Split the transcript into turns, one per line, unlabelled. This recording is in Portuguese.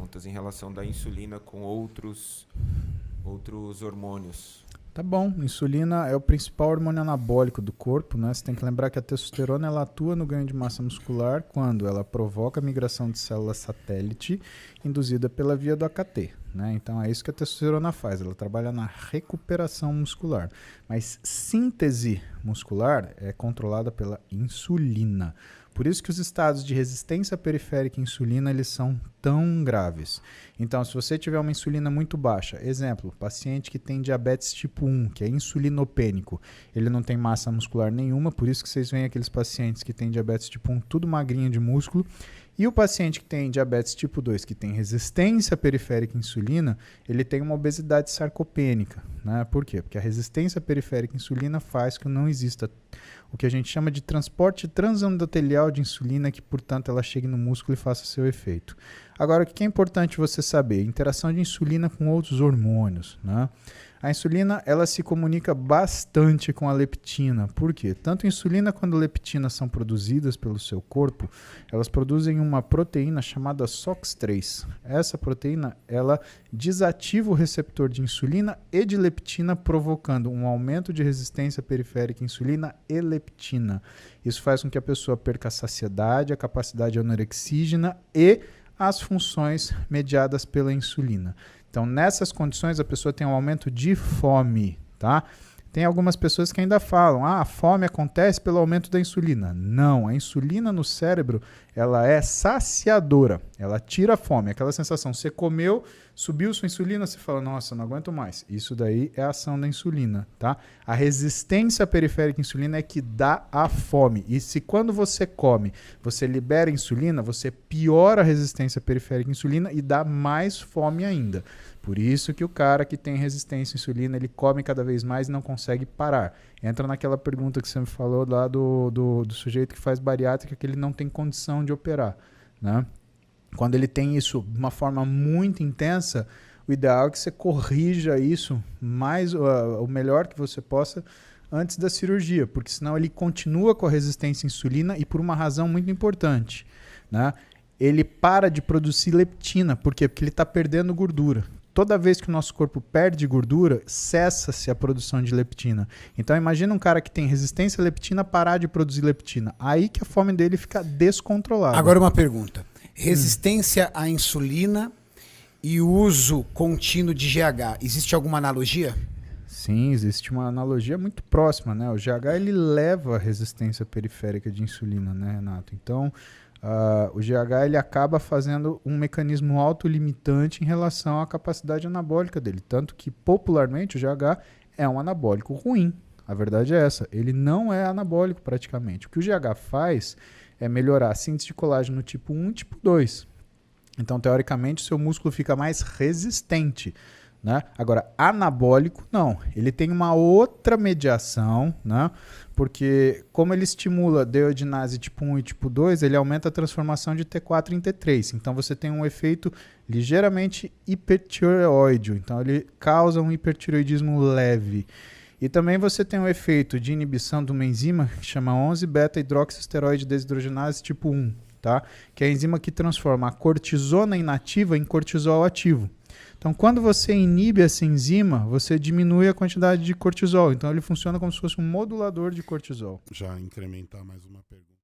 perguntas em relação da insulina com outros hormônios.
Tá bom, insulina é o principal hormônio anabólico do corpo, né? Você tem que lembrar que a testosterona ela atua no ganho de massa muscular quando ela provoca a migração de células satélite induzida pela via do AKT, né? Então é isso que a testosterona faz, ela trabalha na recuperação muscular. Mas síntese muscular é controlada pela insulina. Por isso que os estados de resistência periférica à insulina eles são tão graves. Então, se você tiver uma insulina muito baixa, exemplo, paciente que tem diabetes tipo 1, que é insulinopênico, ele não tem massa muscular nenhuma, por isso que vocês veem aqueles pacientes que têm diabetes tipo 1 tudo magrinho de músculo, e o paciente que tem diabetes tipo 2, que tem resistência periférica à insulina, ele tem uma obesidade sarcopênica, né? Por quê? Porque a resistência periférica à insulina faz que não exista o que a gente chama de transporte transendotelial de insulina, que, portanto, ela chegue no músculo e faça seu efeito. Agora, o que é importante você saber? Interação de insulina com outros hormônios, né? A insulina, ela se comunica bastante com a leptina. Por quê? Tanto a insulina quanto a leptina são produzidas pelo seu corpo, elas produzem uma proteína chamada SOX3. Essa proteína, ela desativa o receptor de insulina e de leptina, provocando um aumento de resistência periférica à insulina e leptina. Isso faz com que a pessoa perca a saciedade, a capacidade anorexígena e as funções mediadas pela insulina. Então, nessas condições, a pessoa tem um aumento de fome, tá? Tem algumas pessoas que ainda falam, a fome acontece pelo aumento da insulina. Não, a insulina no cérebro, ela é saciadora, ela tira a fome, aquela sensação, você comeu, subiu sua insulina, você fala, nossa, não aguento mais. Isso daí é a ação da insulina, tá? A resistência periférica à insulina é que dá a fome. E se quando você come, você libera insulina, você piora a resistência periférica à insulina e dá mais fome ainda. Por isso que o cara que tem resistência à insulina, ele come cada vez mais e não consegue parar. Entra naquela pergunta que você me falou lá do sujeito que faz bariátrica, que ele não tem condição de operar, né? Quando ele tem isso de uma forma muito intensa, o ideal é que você corrija isso o melhor que você possa antes da cirurgia, porque senão ele continua com a resistência à insulina e por uma razão muito importante, né? Ele para de produzir leptina. Por quê? Porque ele está perdendo gordura. Toda vez que o nosso corpo perde gordura, cessa-se a produção de leptina. Então imagina um cara que tem resistência à leptina parar de produzir leptina. Aí que a fome dele fica descontrolada.
Agora uma pergunta. Resistência à insulina e uso contínuo de GH. Existe alguma analogia?
Sim, existe uma analogia muito próxima, né? O GH ele leva a resistência periférica de insulina, né, Renato? Então, o GH ele acaba fazendo um mecanismo autolimitante em relação à capacidade anabólica dele. Tanto que, popularmente, o GH é um anabólico ruim. A verdade é essa. Ele não é anabólico praticamente. O que o GH faz é melhorar a síntese de colágeno tipo 1 e tipo 2. Então, teoricamente, o seu músculo fica mais resistente, né? Agora, anabólico, não. Ele tem uma outra mediação, né? Porque como ele estimula deiodinase tipo 1 e tipo 2, ele aumenta a transformação de T4 em T3. Então, você tem um efeito ligeiramente hipertireoide. Então, ele causa um hipertireoidismo leve. E também você tem um efeito de inibição de uma enzima que chama 11-beta-hidroxisteroide desidrogenase tipo 1, tá? Que é a enzima que transforma a cortisona inativa em cortisol ativo. Então, quando você inibe essa enzima, você diminui a quantidade de cortisol. Então, ele funciona como se fosse um modulador de cortisol.
Já incrementar mais uma pergunta.